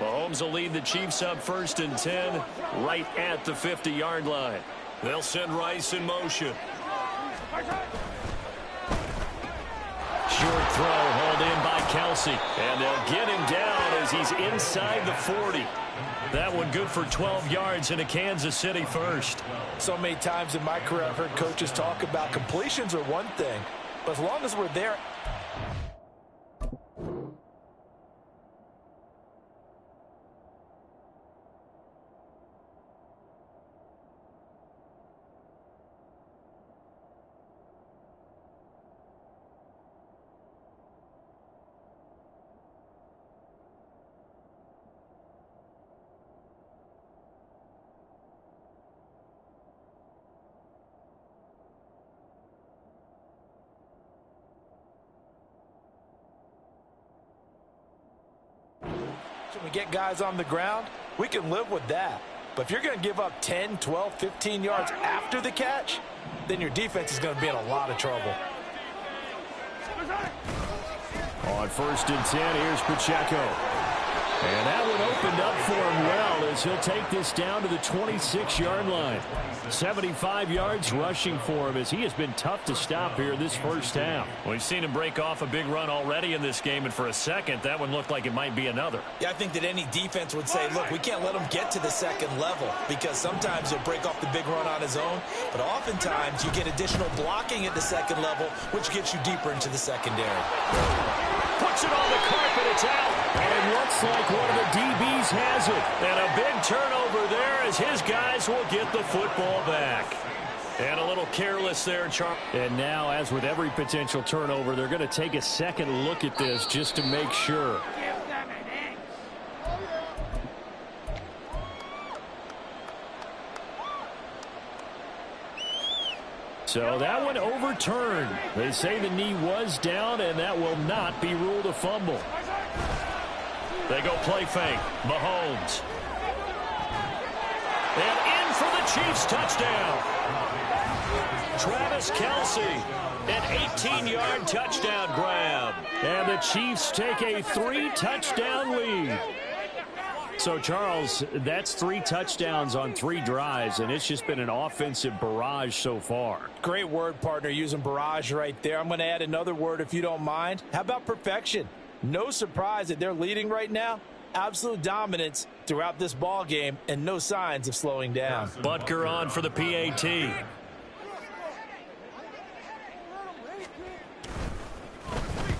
Mahomes will lead the Chiefs up 1st and 10 right at the 50-yard line. They'll send Rice in motion. Short throw hauled in by Kelsey. And they'll get him down as he's inside the 40. That one good for 12 yards into Kansas City first. So many times in my career I've heard coaches talk about completions are one thing, but as long as we're there. When we get guys on the ground, we can live with that. But if you're going to give up 10, 12, 15 yards after the catch, then your defense is going to be in a lot of trouble. On 1st and 10, here's Pacheco. And that one opened up for him well as he'll take this down to the 26-yard line. 75 yards rushing for him as he has been tough to stop here this first half. We've seen him break off a big run already in this game, and for a second, that one looked like it might be another. Yeah, I think that any defense would say, look, we can't let him get to the second level because sometimes he'll break off the big run on his own, but oftentimes you get additional blocking at the second level, which gets you deeper into the secondary. Puts it on the carpet, it's out. And it looks like one of the DBs has it. And a big turnover there as his guys will get the football back. And a little careless there, Charles. And now, as with every potential turnover, they're going to take a second look at this just to make sure. So that one overturned. They say the knee was down, and that will not be ruled a fumble. They go play fake. Mahomes. And in for the Chiefs touchdown. Travis Kelsey, an 18-yard touchdown grab. And the Chiefs take a 3-touchdown lead. So, Charles, that's 3 touchdowns on 3 drives, and it's just been an offensive barrage so far. Great word, partner, using barrage right there. I'm going to add another word if you don't mind. How about perfection? No surprise that they're leading right now. Absolute dominance throughout this ball game and no signs of slowing down. Butker on for the PAT.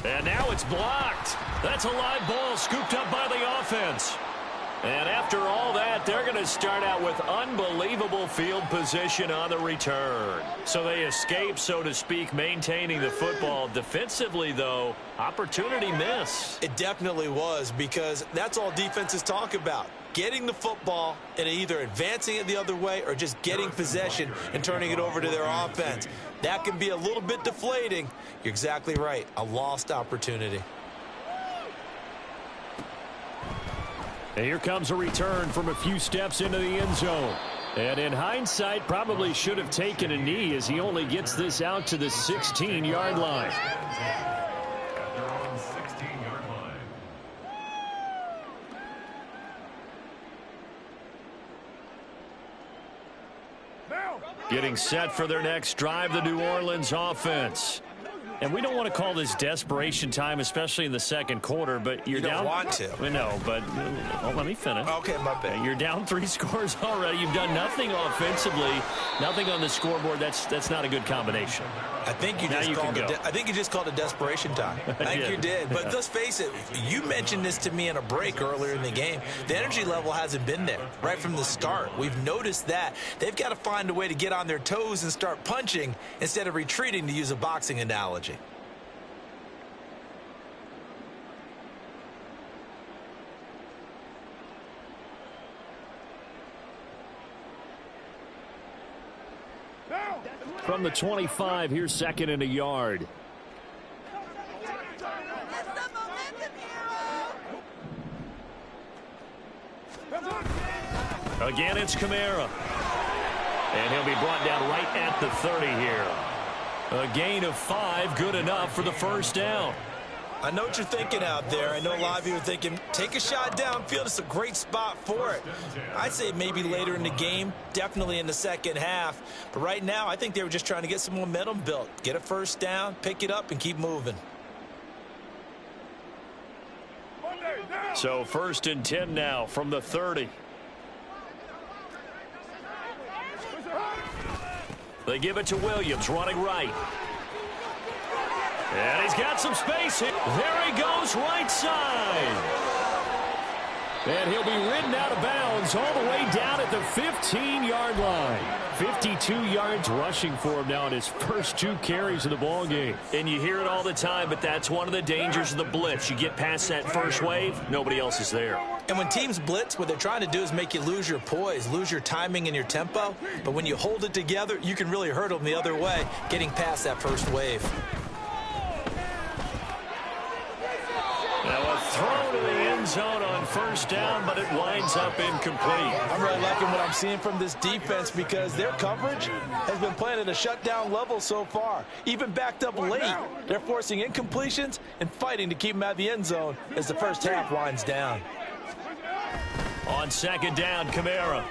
And now it's blocked. That's a live ball scooped up by the offense. And after all that, they're going to start out with unbelievable field position on the return. So they escape, so to speak, maintaining the football. Defensively, though, opportunity miss. It definitely was, because that's all defenses talk about. Getting the football and either advancing it the other way or just getting possession and turning it over to their offense. That can be a little bit deflating. You're exactly right. A lost opportunity. And here comes a return from a few steps into the end zone. And in hindsight, probably should have taken a knee as he only gets this out to the 16-yard line. Getting set for their next drive, the New Orleans offense. And we don't want to call this desperation time, especially in the second quarter, but you're down. You don't want to. I know, but let me finish. Okay, my bad. You're down 3 scores already. You've done nothing offensively, nothing on the scoreboard. That's not a good combination. I think you just called it desperation time. I think you did. But let's face it, you mentioned this to me in a break earlier in the game. The energy level hasn't been there right from the start. We've noticed that. They've got to find a way to get on their toes and start punching instead of retreating, to use a boxing analogy. From the 25, here's 2nd and a yard. Again, it's Kamara. And he'll be brought down right at the 30 here. A gain of 5, good enough for the first down. I know what you're thinking out there. I know a lot of you are thinking, take a shot downfield. It's a great spot for it. I'd say maybe later in the game, definitely in the second half. But right now, I think they were just trying to get some momentum built. Get a first down, pick it up, and keep moving. So 1st and 10 now from the 30. They give it to Williams, running right. And he's got some space here. There he goes, right side. And he'll be ridden out of bounds all the way down at the 15-yard line. 52 yards rushing for him now in his first 2 carries of the ball game. And you hear it all the time, but that's one of the dangers of the blitz. You get past that first wave, nobody else is there. And when teams blitz, what they're trying to do is make you lose your poise, lose your timing and your tempo. But when you hold it together, you can really hurt them the other way, getting past that first wave. Now a throw to the end zone on 1st down, but it winds up incomplete. I'm really liking what I'm seeing from this defense because their coverage has been playing at a shutdown level so far. Even backed up late, they're forcing incompletions and fighting to keep them out of the end zone as the first half winds down. On 2nd down, Kamara.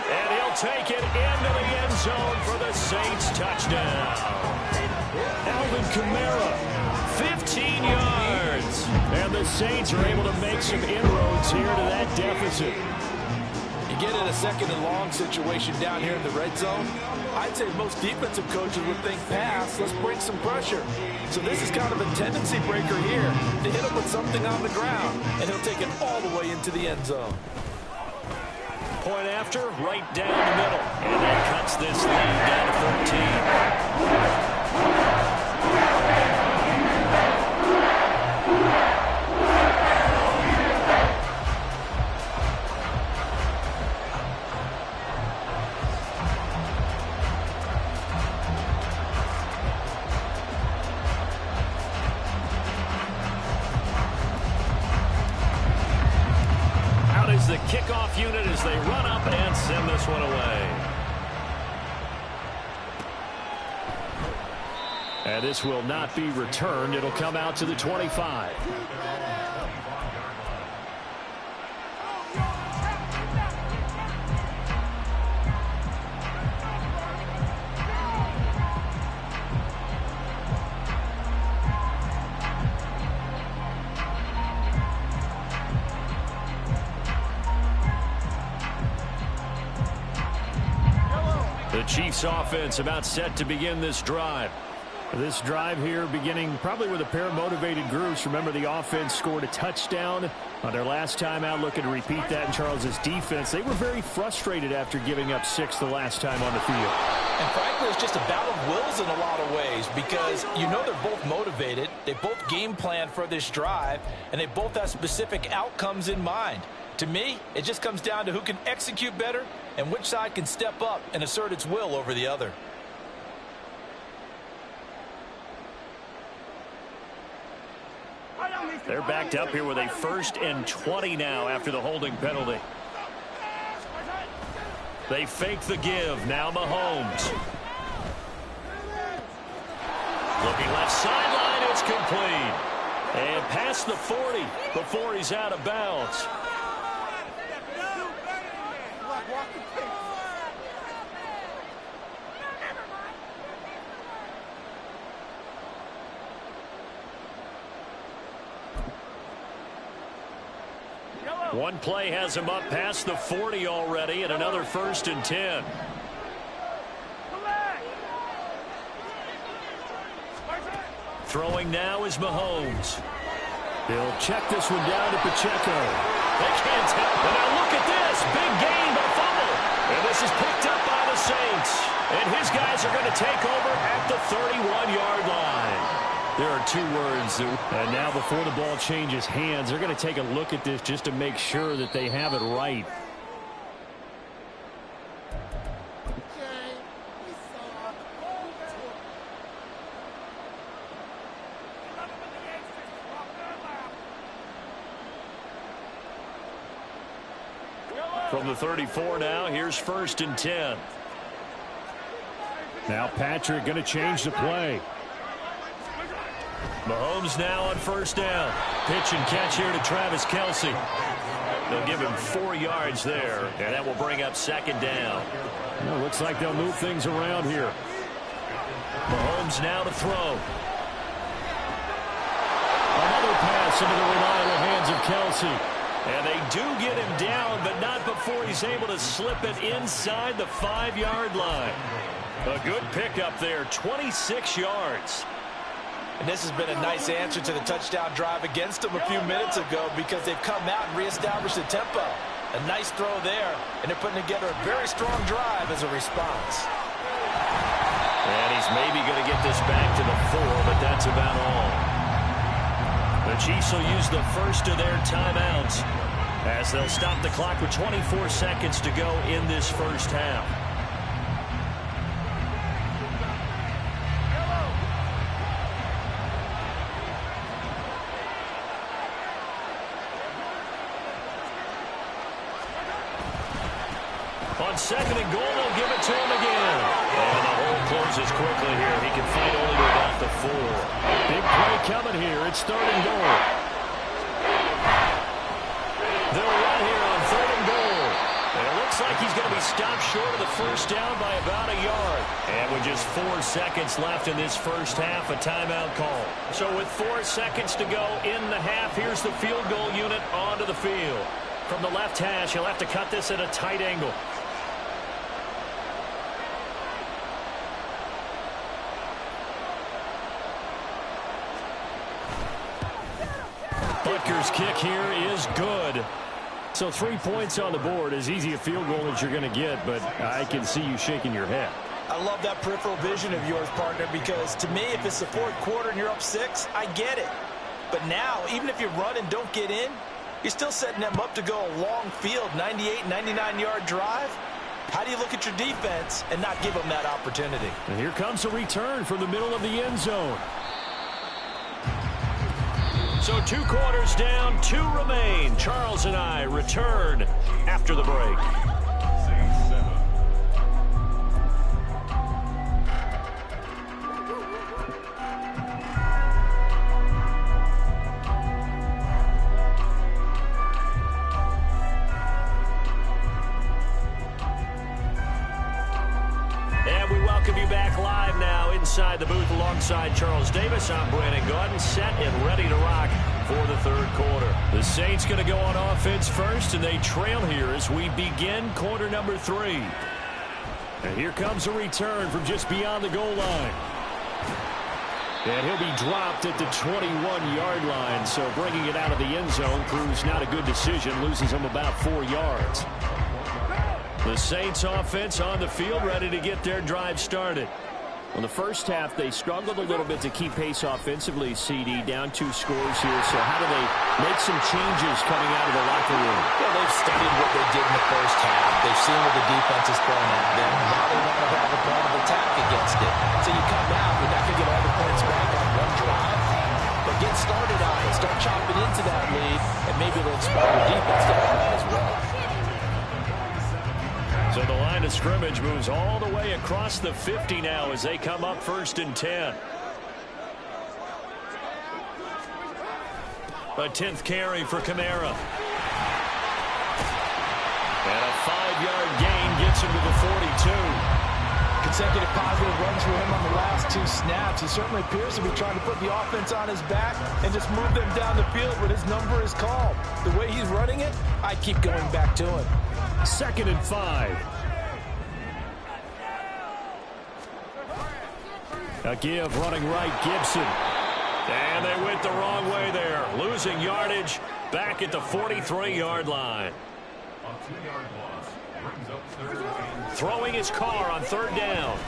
And he'll take it into the end zone for the Saints touchdown. Alvin Kamara, 15 yards. And the Saints are able to make some inroads here to that deficit. You get in a 2nd and long situation down here in the red zone. I'd say most defensive coaches would think pass, let's bring some pressure. So this is kind of a tendency breaker here to hit him with something on the ground, and he'll take it all the way into the end zone. Point after, right down the middle. And that cuts this lead down to 13. The kickoff unit as they run up and send this one away. And this will not be returned. It'll come out to the 25. The Chiefs offense about set to begin this drive. This drive here beginning probably with a pair of motivated groups. Remember, the offense scored a touchdown on their last time out, looking to repeat that in Charles's defense. They were very frustrated after giving up 6 the last time on the field. And frankly, it's just a battle of wills in a lot of ways because you know they're both motivated. They both game plan for this drive, and they both have specific outcomes in mind. To me, it just comes down to who can execute better and which side can step up and assert its will over the other. They're backed up here with a 1st and 20 now after the holding penalty. They fake the give. Now Mahomes. Looking left sideline. It's complete. And past the 40 before he's out of bounds. One play has him up past the 40 already, and another 1st and 10. Throwing now is Mahomes. He'll check this one down to Pacheco. They can't tell. And now look at this. Big gain, but fumble. And this is picked up by the Saints. And his guys are going to take over at the 31-yard line. There are 2 words. And now before the ball changes hands, they're going to take a look at this just to make sure that they have it right. From the 34 now, here's 1st and 10. Now Patrick going to change the play. Mahomes now on first down. Pitch and catch here to Travis Kelce. They'll give him 4 yards there, and that will bring up second down. Well, looks like they'll move things around here. Mahomes now to throw. Another pass into the reliable hands of Kelce. And they do get him down, but not before he's able to slip it inside the 5-yard line. A good pickup there, 26 yards. And this has been a nice answer to the touchdown drive against them a few minutes ago because they've come out and reestablished the tempo. A nice throw there, and they're putting together a very strong drive as a response. And he's maybe going to get this back to the 4, but that's about all. The Chiefs will use the first of their timeouts as they'll stop the clock with 24 seconds to go in this first half. On second and goal, they'll give it to him again. And the hole closes quickly here. He can fight only to about the 4. Big play coming here. It's third and goal. They'll run here on third and goal. And it looks like he's going to be stopped short of the first down by about a yard. And with just 4 seconds left in this first half, a timeout call. So with 4 seconds to go in the half, here's the field goal unit onto the field. From the left hash, he'll have to cut this at a tight angle. Butker's kick here is good. So 3 points on the board, as easy a field goal as you're going to get, but I can see you shaking your head. I love that peripheral vision of yours, partner, because to me, if it's the fourth quarter and you're up 6, I get it. But now, even if you run and don't get in, you're still setting them up to go a long field, 98, 99-yard drive. How do you look at your defense and not give them that opportunity? And here comes a return from the middle of the end zone. So 2 quarters down, 2 remain. Charles and I return after the break. And we welcome you back live now inside the booth alongside Charles Davis. I'm Brandon Gaudin, set and ready to rock for the third quarter. The Saints going to go on offense first, and they trail here as we begin quarter number 3. And here comes a return from just beyond the goal line. And he'll be dropped at the 21-yard line, so bringing it out of the end zone proves not a good decision, loses him about 4 yards. The Saints offense on the field, ready to get their drive started. In the first half, they struggled a little bit to keep pace offensively, CD, down 2 scores here. So how do they make some changes coming out of the locker room? Well, they've studied what they did in the first half. They've seen what the defense is throwing at them. Now they want to have a plan of attack against it. So you come out, you're not going to get all the points back on one drive. But get started on it. Start chopping into that lead, and maybe it'll inspire your defense to have that as well. So the line of scrimmage moves all the way across the 50 now as they come up first and 10. A 10th carry for Kamara. And a 5-yard gain gets him to the 42. Consecutive positive runs for him on the last 2 snaps. He certainly appears to be trying to put the offense on his back and just move them down the field when his number is called. The way he's running it, I keep going back to him. 2nd and 5. A give running right, Gibson. And they went the wrong way there. Losing yardage back at the 43-yard line. Throwing his car on 3rd down.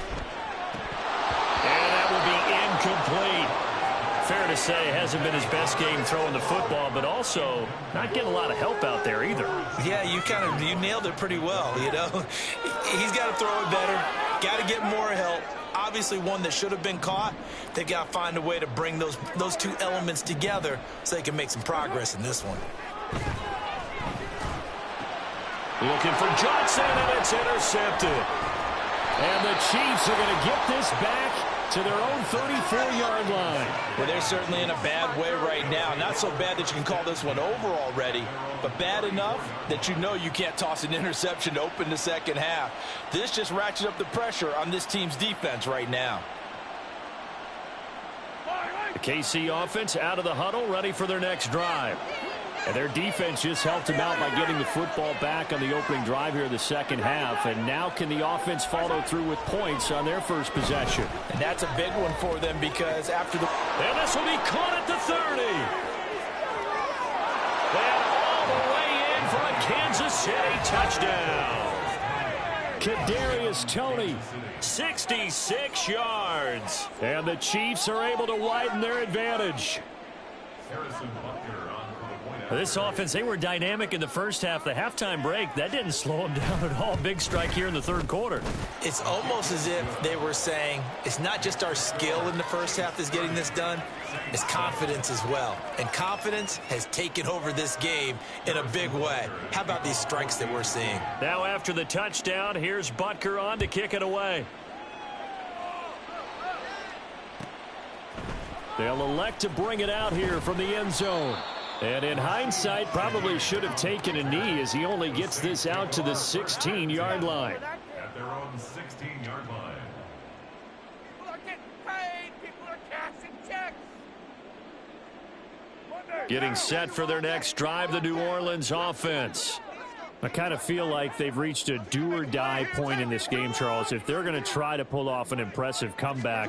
And that will be incomplete. Fair to say, hasn't been his best game throwing the football, but also not getting a lot of help out there either. Yeah, you nailed it pretty well, you know. He's got to throw it better, got to get more help. Obviously one that should have been caught. They've got to find a way to bring those 2 elements together so they can make some progress in this one. Looking for Johnson, and it's intercepted. And the Chiefs are going to get this back to their own 34-yard line. Well, they're certainly in a bad way right now. Not so bad that you can call this one over already, but bad enough that you know you can't toss an interception to open the second half. This just ratchets up the pressure on this team's defense right now. The KC offense out of the huddle, ready for their next drive. And their defense just helped them out by getting the football back on the opening drive here in the second half. And now can the offense follow through with points on their first possession? And that's a big one for them because after the... And this will be caught at the 30. And all the way in for a Kansas City touchdown. Kadarius Toney, 66 yards. And the Chiefs are able to widen their advantage. This offense, they were dynamic in the first half. The halftime break, that didn't slow them down at all. Big strike here in the third quarter. It's almost as if they were saying, it's not just our skill in the first half that's getting this done, it's confidence as well. And confidence has taken over this game in a big way. How about these strikes that we're seeing? Now after the touchdown, here's Butker on to kick it away. They'll elect to bring it out here from the end zone. And in hindsight, probably should have taken a knee as he only gets this out to the 16-yard line. At their own 16-yard line. People are getting paid. People are cashing checks. Getting set for their next drive, the New Orleans offense. I kind of feel like they've reached a do-or-die point in this game, Charles. If they're going to try to pull off an impressive comeback,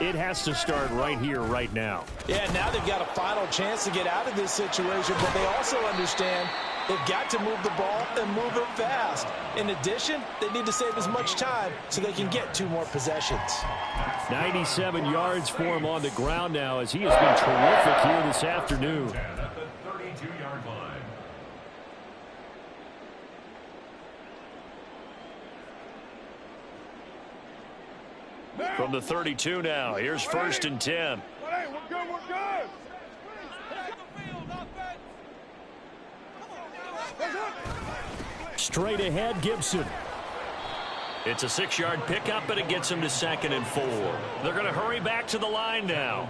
it has to start right here, right now. Yeah, now they've got a final chance to get out of this situation, but they also understand they've got to move the ball and move it fast. In addition, they need to save as much time so they can get 2 more possessions. 97 yards for him on the ground now as he has been terrific here this afternoon. At the 32-yard line. From the 32 now, here's 1st and 10. We're good. Straight ahead, Gibson. It's a 6-yard pickup, but it gets him to 2nd and 4. They're going to hurry back to the line now.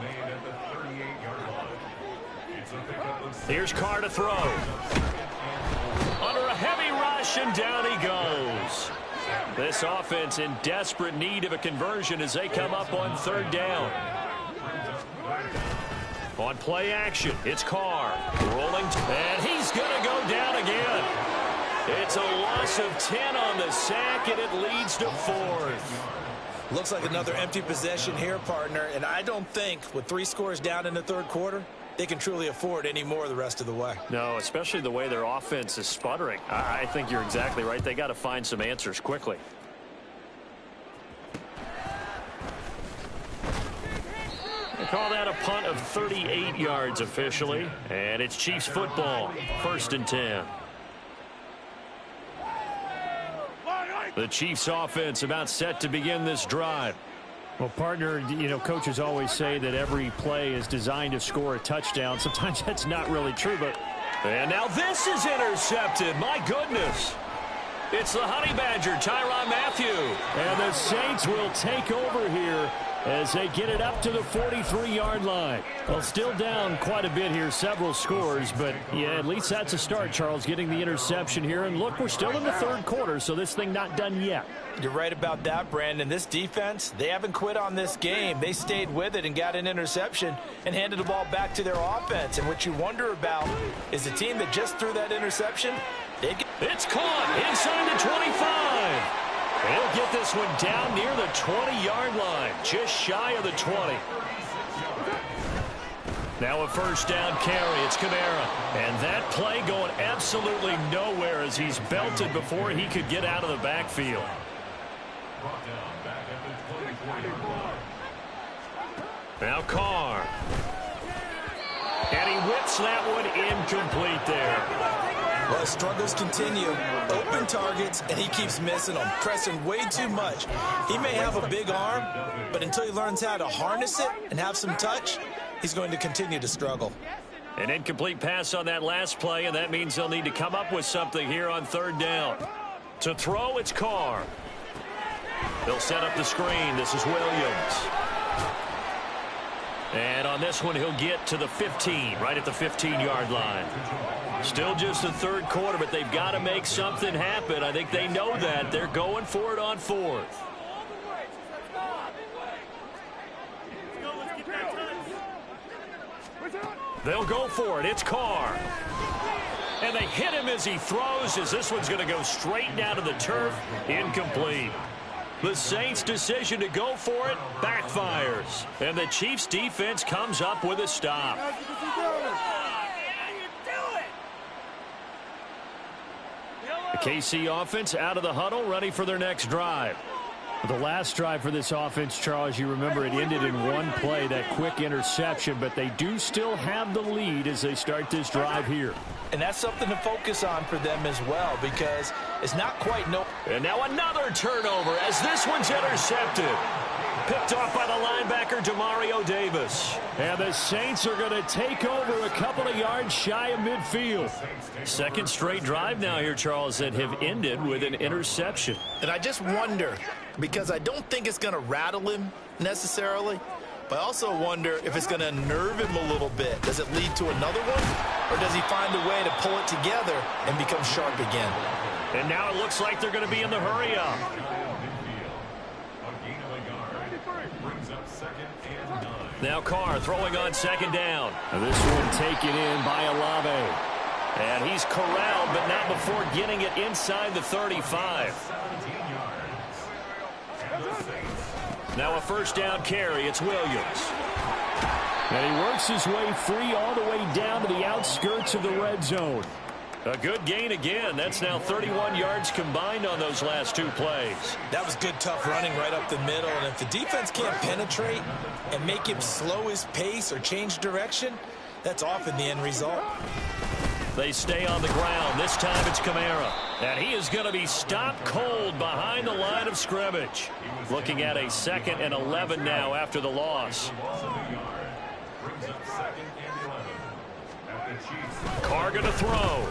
Here's Carr to throw. Under a heavy rush, and down he goes. This offense in desperate need of a conversion as they come up on 3rd down. On play action, it's Carr. Rolling, and he's going to go down again. It's a loss of 10 on the sack, and it leads to 4th. Looks like another empty possession here, partner, and I don't think with 3 scores down in the third quarter, they can truly afford any more the rest of the way. No, especially the way their offense is sputtering. I think you're exactly right. They got to find some answers quickly. They call that a punt of 38 yards officially, and it's Chiefs football. 1st and 10. The Chiefs offense about set to begin this drive. Well, partner, you know, coaches always say that every play is designed to score a touchdown. Sometimes that's not really true, but... And now this is intercepted. My goodness. It's the Honey Badger, Tyrann Mathieu. And the Saints will take over here as they get it up to the 43-yard line. Well, still down quite a bit here, several scores, but yeah, at least that's a start, Charles, getting the interception here. And look, we're still in the third quarter, so this thing not done yet. You're right about that, Brandon. This defense, they haven't quit on this game. They stayed with it and got an interception and handed the ball back to their offense. And what you wonder about is the team that just threw that interception. It's caught inside the 25. He'll get this one down near the 20-yard line, just shy of the 20. Now a 1st down carry. It's Kamara. And that play going absolutely nowhere as he's belted before he could get out of the backfield. Now Carr. And he whips that one incomplete there. Well, struggles continue. Open targets, and he keeps missing them, pressing way too much. He may have a big arm, but until he learns how to harness it and have some touch, he's going to continue to struggle. An incomplete pass on that last play, and that means they'll need to come up with something here on 3rd down. To throw, it's Carr. They'll set up the screen. This is Williams. And on this one, he'll get to the 15, right at the 15-yard line. Still just the third quarter, but they've got to make something happen. I think they know that. They're going for it on fourth. They'll go for it. It's Carr. And they hit him as he throws, as this one's going to go straight down to the turf. Incomplete. The Saints' decision to go for it backfires. And the Chiefs' defense comes up with a stop. The KC offense out of the huddle, ready for their next drive. The last drive for this offense, Charles, you remember it ended in one play, that quick interception, but they do still have the lead as they start this drive here. And that's something to focus on for them as well, because it's not quite no. And now another turnover as this one's intercepted. Picked off by the linebacker, Demario Davis. And the Saints are going to take over a couple of yards shy of midfield. Second straight drive now here, Charles, that have ended with an interception. And I just wonder, because I don't think it's going to rattle him necessarily, but I also wonder if it's going to nerve him a little bit. Does it lead to another one, or does he find a way to pull it together and become sharp again? And now it looks like they're going to be in the hurry-up. Now Carr throwing on second down. This one taken in by Olave. And he's corralled, but not before getting it inside the 35. Now a first down carry. It's Williams. And he works his way free all the way down to the outskirts of the red zone. A good gain again. That's now 31 yards combined on those last two plays. That was good, tough running right up the middle. And if the defense can't penetrate and make him slow his pace or change direction, that's often the end result. They stay on the ground. This time it's Kamara. And he is going to be stopped cold behind the line of scrimmage. Looking at a 2nd and 11 now after the loss. Carr going to throw.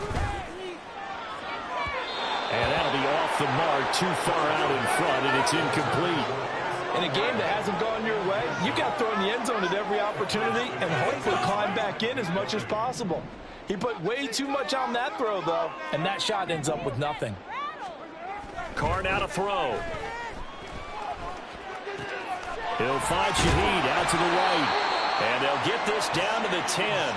And that'll be off the mark, too far out in front, and it's incomplete. In a game that hasn't gone your way, you got to throw in the end zone at every opportunity and hopefully climb back in as much as possible. He put way too much on that throw, though, and that shot ends up with nothing. Carr now to throw. He'll find Shaheed out to the right. And they'll get this down to the 10.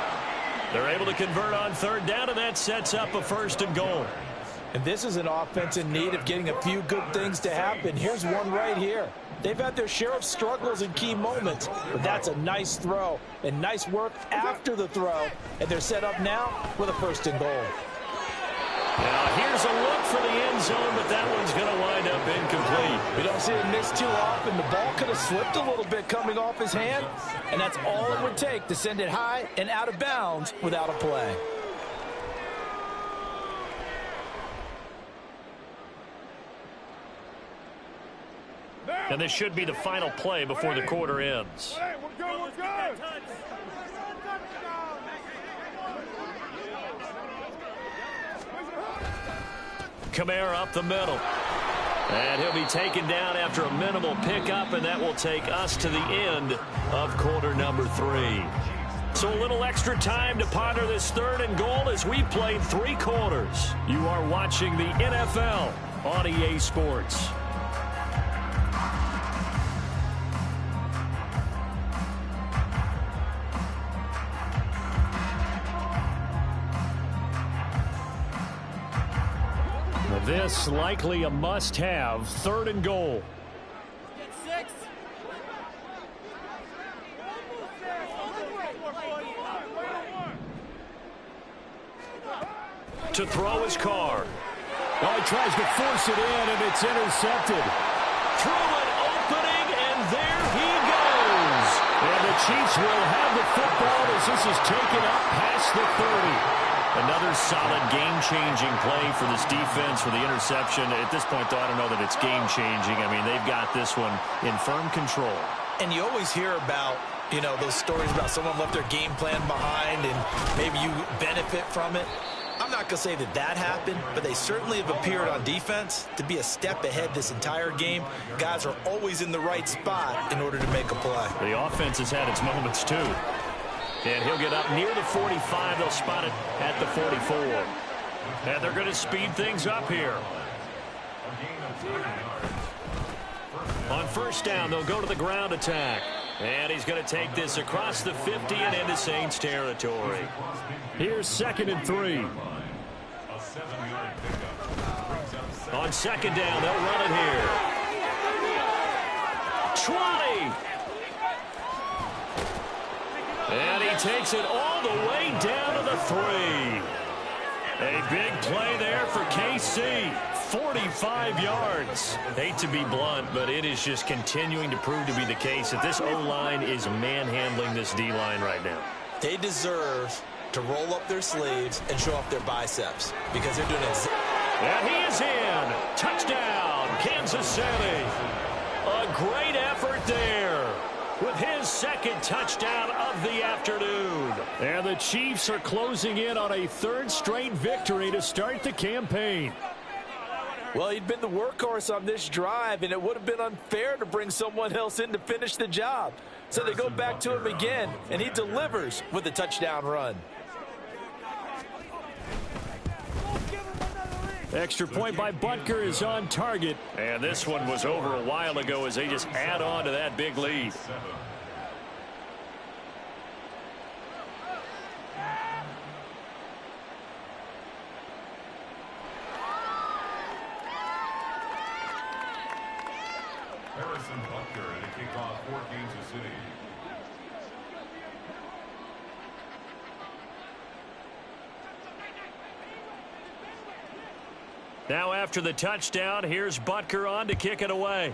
They're able to convert on third down, and that sets up a 1st and goal. And this is an offense in need of getting a few good things to happen. Here's one right here. They've had their share of struggles in key moments, but that's a nice throw and nice work after the throw. And they're set up now with a 1st and goal. Now here's a look for the end zone, but that one's going to wind up incomplete. We don't see it miss too often. The ball could have slipped a little bit coming off his hand, and that's all it would take to send it high and out of bounds without a play. And this should be the final play before the quarter ends. Hey, we're good, we're good. Kamara up the middle. And he'll be taken down after a minimal pickup, and that will take us to the end of quarter number 3. So a little extra time to ponder this 3rd and goal as we played 3 quarters. You are watching the NFL on EA Sports. This likely a must-have 3rd and goal. To throw his Carr. Oh, he tries to force it in, and it's intercepted. Through an opening, and there he goes. And the Chiefs will have the football as this is taken up past the 30. Another solid game-changing play for this defense for the interception. At this point, though, I don't know that it's game-changing. I mean, they've got this one in firm control. And you always hear about, you know, those stories about someone left their game plan behind and maybe you benefit from it. I'm not going to say that happened, but they certainly have appeared on defense to be a step ahead this entire game. Guys are always in the right spot in order to make a play. The offense has had its moments, too. And he'll get up near the 45. They'll spot it at the 44. And they're going to speed things up here. On first down, they'll go to the ground attack. And he's going to take this across the 50 and into Saints territory. Here's 2nd and 3. On second down, they'll run it here. 20. And he takes it all the way down to the 3. A big play there for KC. 45 yards. Hate to be blunt, but it is just continuing to prove to be the case that this O-line is manhandling this D-line right now. They deserve to roll up their sleeves and show off their biceps because they're doing it. And he is in. Touchdown, Kansas City. A great effort there with his 2nd touchdown of the afternoon. And the Chiefs are closing in on a 3rd straight victory to start the campaign. Well, he'd been the workhorse on this drive, and it would have been unfair to bring someone else in to finish the job. So they go back to him again, and he delivers with a touchdown run. Extra point by Butker is on target. And this one was over a while ago as they just add on to that big lead. Harrison Butker to kick off for Kansas City. Now after the touchdown, here's Butker on to kick it away.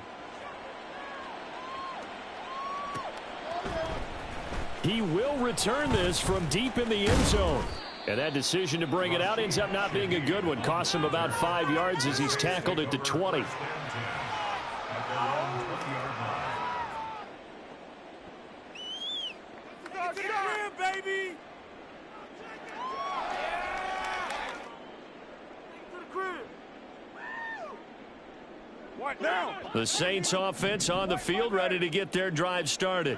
He will return this from deep in the end zone. And that decision to bring it out ends up not being a good one. Costs him about 5 yards as he's tackled at the 20. Baby! What now? The Saints offense on the field ready to get their drive started.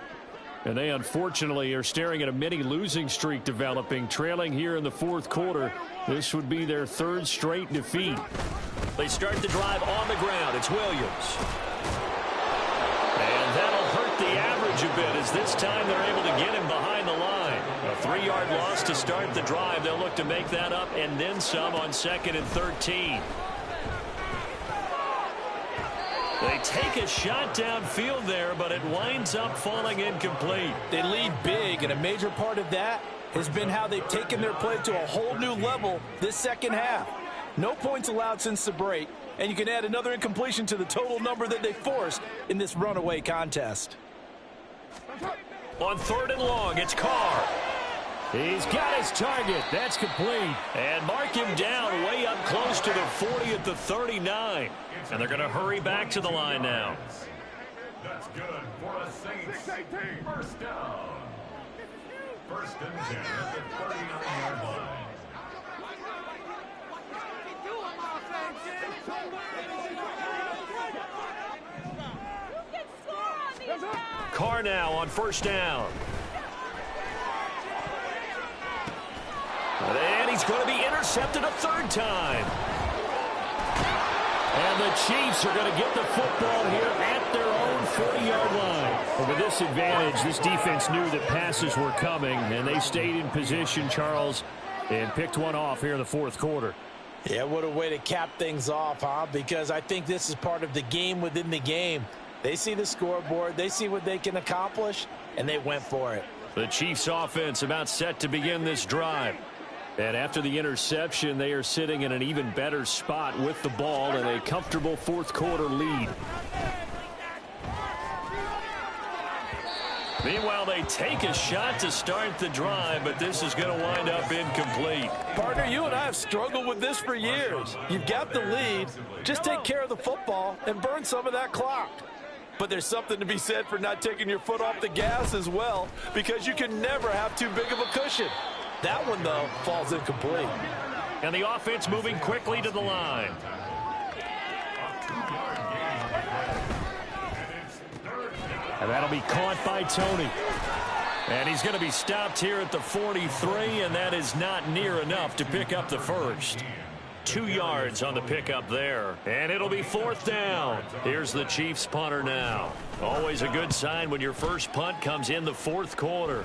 And they unfortunately are staring at a mini losing streak developing, trailing here in the 4th quarter. This would be their 3rd straight defeat. They start the drive on the ground. It's Williams. And that'll hurt the average a bit as this time they're able to get him behind the line. A 3-yard loss to start the drive. They'll look to make that up and then some on 2nd and 13. They take a shot downfield there, but it winds up falling incomplete. They lead big, and a major part of that has been how they've taken their play to a whole new level this second half. No points allowed since the break, and you can add another incompletion to the total number that they forced in this runaway contest. On 3rd and long, it's Carr. He's got his target. That's complete. And mark him down way up close to the 40 at the 39. And they're going to hurry back to the line now. That's good for a Saints first down. 1st and 10 at the 39-yard line. Carr now on 1st down. And he's going to be intercepted a 3rd time. And the Chiefs are going to get the football here at their own 40-yard line. But with this advantage, this defense knew that passes were coming, and they stayed in position, Charles, and picked one off here in the 4th quarter. Yeah, what a way to cap things off, huh? Because I think this is part of the game within the game. They see the scoreboard, they see what they can accomplish, and they went for it. The Chiefs offense about set to begin this drive. And after the interception, they are sitting in an even better spot with the ball and a comfortable 4th quarter lead. Meanwhile, they take a shot to start the drive, but this is going to wind up incomplete. Partner, you and I have struggled with this for years. You've got the lead. Just take care of the football and burn some of that clock. But there's something to be said for not taking your foot off the gas as well, because you can never have too big of a cushion. That one, though, falls incomplete. And the offense moving quickly to the line. And that'll be caught by Tony. And he's going to be stopped here at the 43, and that is not near enough to pick up the first. 2 yards on the pickup there. And it'll be 4th down. Here's the Chiefs punter now. Always a good sign when your first punt comes in the 4th quarter.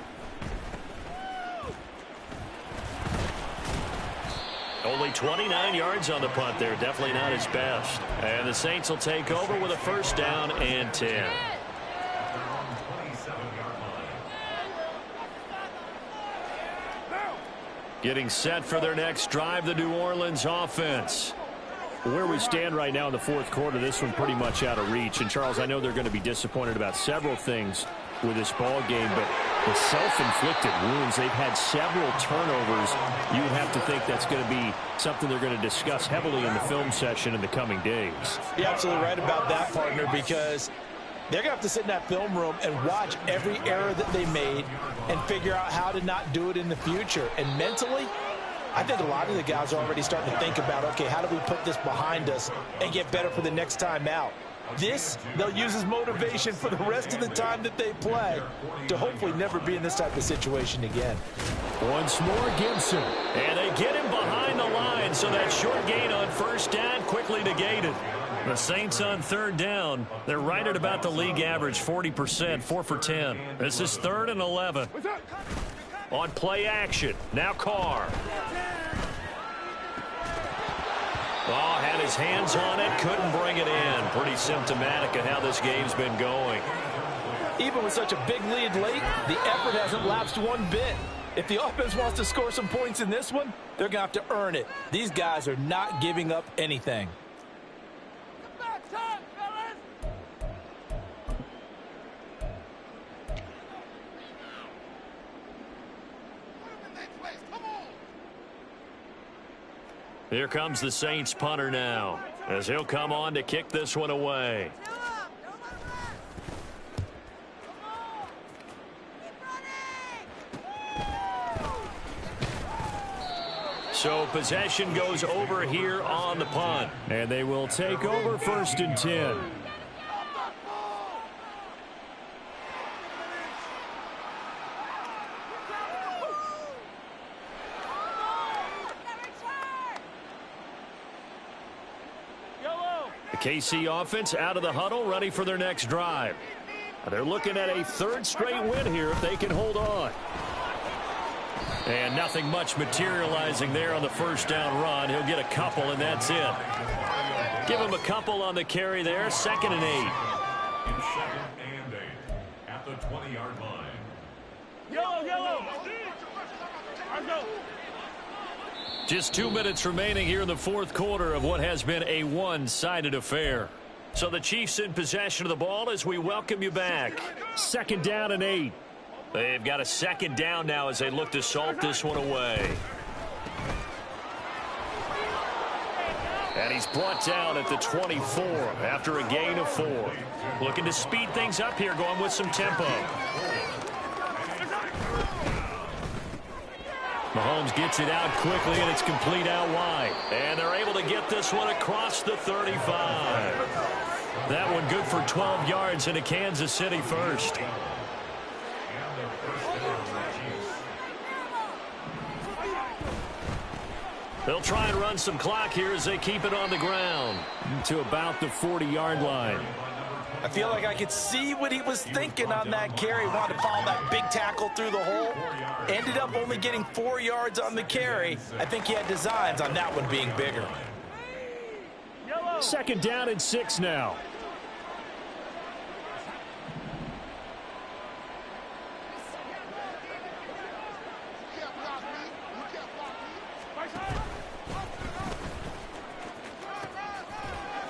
Only 29 yards on the punt there. Definitely not his best. And the Saints will take over with a 1st down and 10. Getting set for their next drive, the New Orleans offense. Where we stand right now in the 4th quarter, this one pretty much out of reach. And, Charles, I know they're going to be disappointed about several things with this ball game, but the self-inflicted wounds, they've had several turnovers. You would have to think that's going to be something they're going to discuss heavily in the film session in the coming days. You're absolutely right about that, partner, because they're going to have to sit in that film room and watch every error that they made and figure out how to not do it in the future. And mentally, I think a lot of the guys are already starting to think about, okay, how do we put this behind us and get better for the next time out? This, they'll use as motivation for the rest of the time that they play to hopefully never be in this type of situation again. Once more, Gibson. And they get him behind the line, so that short gain on 1st down quickly negated. The Saints on 3rd down. They're right at about the league average, 40%, 4 for 10. This is 3rd and 11. On play action, now Carr. Oh, had his hands on it, couldn't bring it in. Pretty symptomatic of how this game's been going. Even with such a big lead late, the effort hasn't lapsed one bit. If the offense wants to score some points in this one, they're going to have to earn it. These guys are not giving up anything. Here comes the Saints punter now, as he'll come on to kick this one away. So possession goes over here on the punt. And they will take over 1st and 10. KC offense out of the huddle, ready for their next drive. They're looking at a 3rd straight win here if they can hold on. And nothing much materializing there on the 1st down run. He'll get a couple, and that's it. Give him a couple on the carry there. 2nd and 8. 2nd and 8 at the 20-yard line. Yellow. Just 2 minutes remaining here in the 4th quarter of what has been a one-sided affair. So the Chiefs in possession of the ball as we welcome you back. 2nd down and 8. They've got a 2nd down now as they look to salt this one away. And he's brought down at the 24 after a gain of 4. Looking to speed things up here, going with some tempo. Mahomes gets it out quickly, and it's complete out wide. And they're able to get this one across the 35. That one good for 12 yards into Kansas City 1st. They'll try and run some clock here as they keep it on the ground. To about the 40-yard line. I feel like I could see what he was thinking on that carry. Wanted to follow that big tackle through the hole. Ended up only getting 4 yards on the carry. I think he had designs on that one being bigger. 2nd down and 6 now.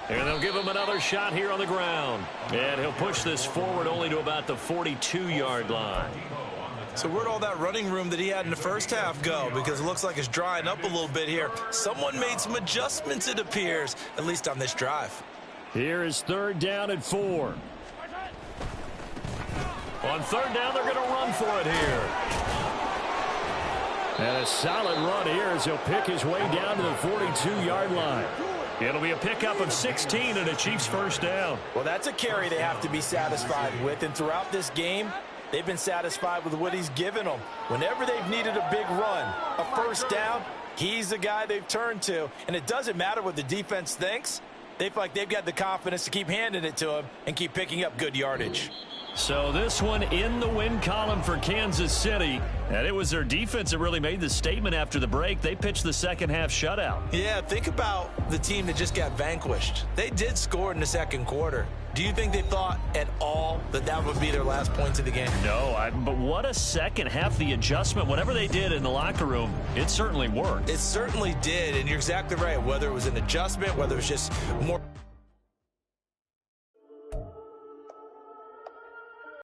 And they'll give him another shot here on the ground. And he'll push this forward only to about the 42-yard line. So where'd all that running room that he had in the 1st half go? Because it looks like it's drying up a little bit here. Someone made some adjustments, it appears, at least on this drive. Here is 3rd down and 4. On 3rd down, they're going to run for it here. And a solid run here as he'll pick his way down to the 42-yard line. It'll be a pickup of 16 and a Chiefs first down. Well, that's a carry they have to be satisfied with. And throughout this game, they've been satisfied with what he's given them. Whenever they've needed a big run, a first down, he's the guy they've turned to. And it doesn't matter what the defense thinks. They feel like they've got the confidence to keep handing it to him and keep picking up good yardage. So this one in the win column for Kansas City. And it was their defense that really made the statement after the break. They pitched the second half shutout. Yeah, think about the team that just got vanquished. They did score in the second quarter. Do you think they thought at all that that would be their last points of the game? No, but what a second half. The adjustment, whatever they did in the locker room, it certainly worked. It certainly did, and you're exactly right. Whether it was an adjustment, whether it was just more